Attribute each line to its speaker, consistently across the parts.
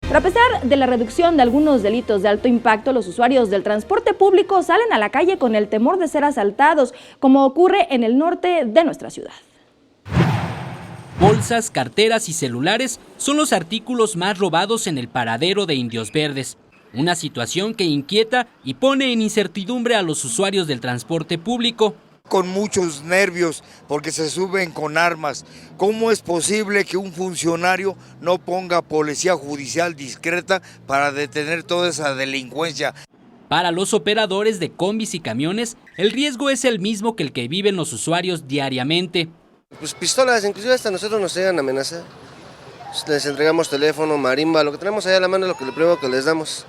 Speaker 1: Pero a pesar de la reducción de algunos delitos de alto impacto, los usuarios del transporte público salen a la calle con el temor de ser asaltados, como ocurre en el norte de nuestra ciudad.
Speaker 2: Bolsas, carteras y celulares son los artículos más robados en el paradero de Indios Verdes. Una situación que inquieta y pone en incertidumbre a los usuarios del transporte público.
Speaker 3: Con muchos nervios porque se suben con armas. ¿Cómo es posible que un funcionario no ponga policía judicial discreta para detener toda esa delincuencia?
Speaker 2: Para los operadores de combis y camiones, el riesgo es el mismo que el que viven los usuarios diariamente.
Speaker 4: Pues pistolas, inclusive hasta nosotros nos llegan a amenazar. Les entregamos teléfono, marimba, lo que tenemos allá a la mano es lo primero que les damos.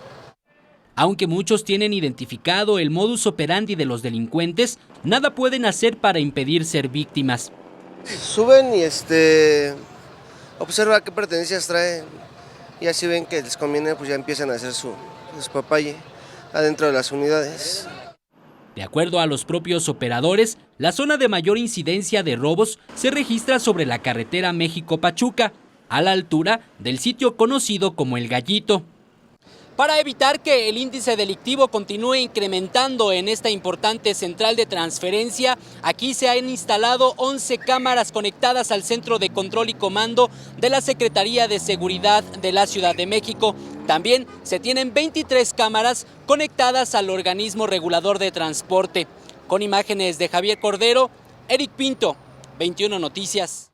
Speaker 2: Aunque muchos tienen identificado el modus operandi de los delincuentes, nada pueden hacer para impedir ser víctimas.
Speaker 4: Suben y observa qué pertenencias traen y así ven que les conviene, pues ya empiezan a hacer su papaye adentro de las unidades.
Speaker 2: De acuerdo a los propios operadores, la zona de mayor incidencia de robos se registra sobre la carretera México-Pachuca, a la altura del sitio conocido como El Gallito. Para evitar que el índice delictivo continúe incrementando en esta importante central de transferencia, aquí se han instalado 11 cámaras conectadas al Centro de Control y Comando de la Secretaría de Seguridad de la Ciudad de México. También se tienen 23 cámaras conectadas al organismo regulador de transporte. Con imágenes de Javier Cordero, Eric Pinto, 21 Noticias.